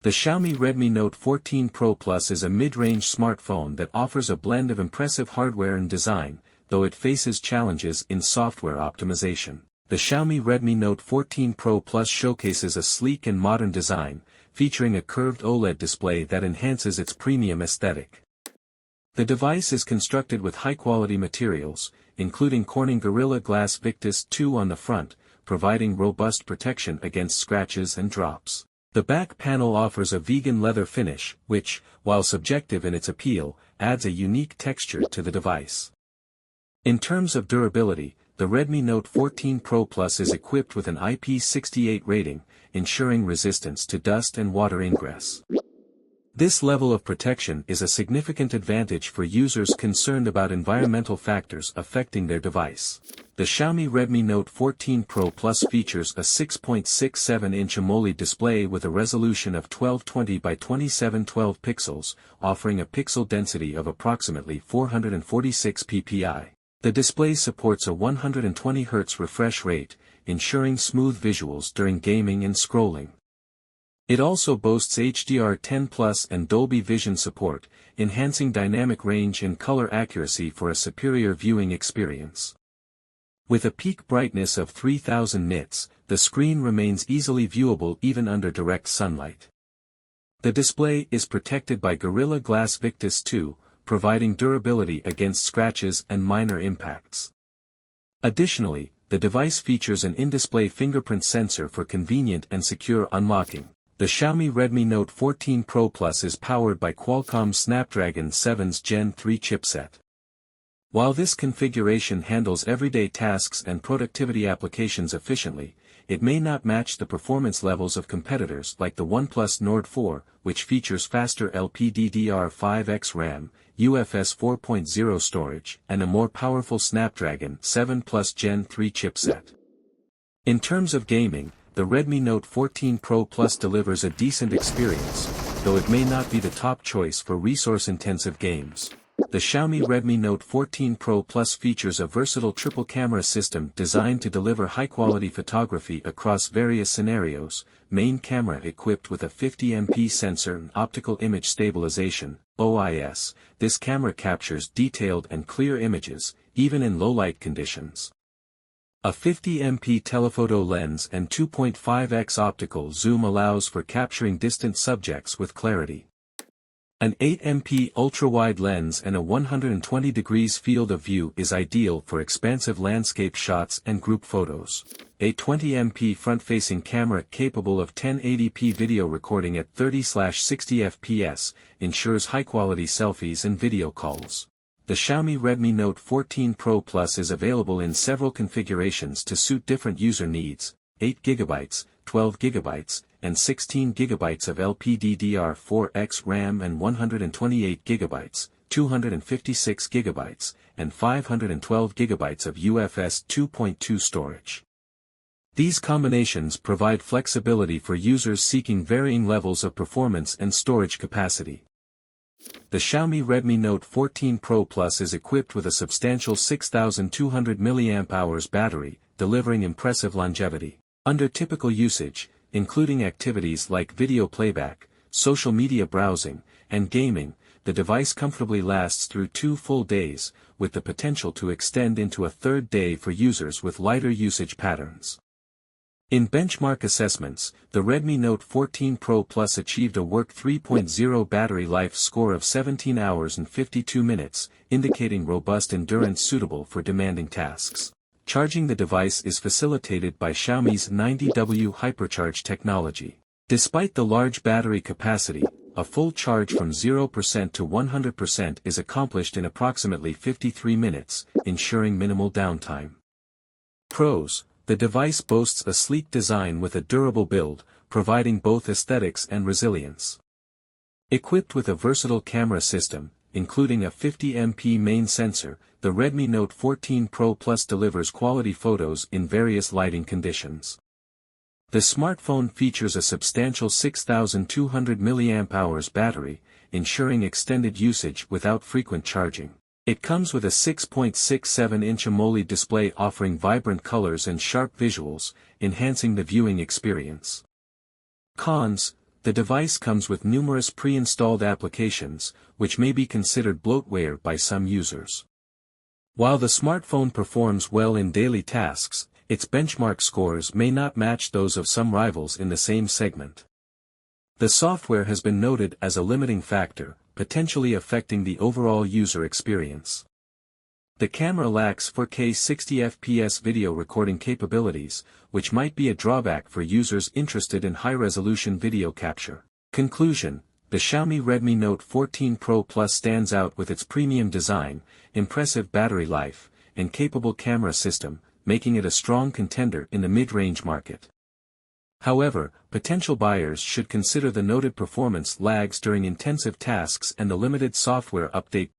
The Xiaomi Redmi Note 14 Pro Plus is a mid-range smartphone that offers a blend of impressive hardware and design, though it faces challenges in software optimization. The Xiaomi Redmi Note 14 Pro Plus showcases a sleek and modern design, featuring a curved OLED display that enhances its premium aesthetic. The device is constructed with high-quality materials, including Corning Gorilla Glass Victus 2 on the front, providing robust protection against scratches and drops. The back panel offers a vegan leather finish, which, while subjective in its appeal, adds a unique texture to the device. In terms of durability, the Redmi Note 14 Pro Plus is equipped with an IP68 rating, ensuring resistance to dust and water ingress. This level of protection is a significant advantage for users concerned about environmental factors affecting their device. The Xiaomi Redmi Note 14 Pro Plus features a 6.67-inch AMOLED display with a resolution of 1220 by 2712 pixels, offering a pixel density of approximately 446 ppi. The display supports a 120 Hz refresh rate, ensuring smooth visuals during gaming and scrolling. It also boasts HDR10+ and Dolby Vision support, enhancing dynamic range and color accuracy for a superior viewing experience. With a peak brightness of 3000 nits, the screen remains easily viewable even under direct sunlight. The display is protected by Gorilla Glass Victus 2, providing durability against scratches and minor impacts. Additionally, the device features an in-display fingerprint sensor for convenient and secure unlocking. The Xiaomi Redmi Note 14 Pro Plus is powered by Qualcomm's Snapdragon 7's Gen 3 chipset. While this configuration handles everyday tasks and productivity applications efficiently, it may not match the performance levels of competitors like the OnePlus Nord 4, which features faster LPDDR5X RAM, UFS 4.0 storage, and a more powerful Snapdragon 7 Plus Gen 3 chipset. In terms of gaming, the Redmi Note 14 Pro Plus delivers a decent experience, though it may not be the top choice for resource-intensive games. The Xiaomi Redmi Note 14 Pro Plus features a versatile triple-camera system designed to deliver high-quality photography across various scenarios. Main camera equipped with a 50MP sensor and optical image stabilization, OIS. This camera captures detailed and clear images, even in low-light conditions. A 50MP telephoto lens and 2.5x optical zoom allows for capturing distant subjects with clarity. An 8MP ultra-wide lens and a 120 degrees field of view is ideal for expansive landscape shots and group photos. A 20MP front-facing camera capable of 1080p video recording at 30/60 fps ensures high-quality selfies and video calls. The Xiaomi Redmi Note 14 Pro Plus is available in several configurations to suit different user needs: 8GB, 12GB, and 16GB of LPDDR4X RAM and 128GB, 256GB, and 512GB of UFS 2.2 storage. These combinations provide flexibility for users seeking varying levels of performance and storage capacity. The Xiaomi Redmi Note 14 Pro Plus is equipped with a substantial 6200 mAh battery, delivering impressive longevity. Under typical usage, including activities like video playback, social media browsing, and gaming, the device comfortably lasts through 2 full days, with the potential to extend into a third day for users with lighter usage patterns. In benchmark assessments, the Redmi Note 14 Pro Plus achieved a Work 3.0 battery life score of 17 hours and 52 minutes, indicating robust endurance suitable for demanding tasks. Charging the device is facilitated by Xiaomi's 90W Hypercharge technology. Despite the large battery capacity, a full charge from 0% to 100% is accomplished in approximately 53 minutes, ensuring minimal downtime. Pros: the device boasts a sleek design with a durable build, providing both aesthetics and resilience. Equipped with a versatile camera system, including a 50MP main sensor, the Redmi Note 14 Pro Plus delivers quality photos in various lighting conditions. The smartphone features a substantial 6200 mAh battery, ensuring extended usage without frequent charging. It comes with a 6.67-inch AMOLED display offering vibrant colors and sharp visuals, enhancing the viewing experience. Cons: the device comes with numerous pre-installed applications, which may be considered bloatware by some users. While the smartphone performs well in daily tasks, its benchmark scores may not match those of some rivals in the same segment. The software has been noted as a limiting factor, potentially affecting the overall user experience. The camera lacks 4K 60fps video recording capabilities, which might be a drawback for users interested in high-resolution video capture. Conclusion: the Xiaomi Redmi Note 14 Pro Plus stands out with its premium design, impressive battery life, and capable camera system, making it a strong contender in the mid-range market. However, potential buyers should consider the noted performance lags during intensive tasks and the limited software update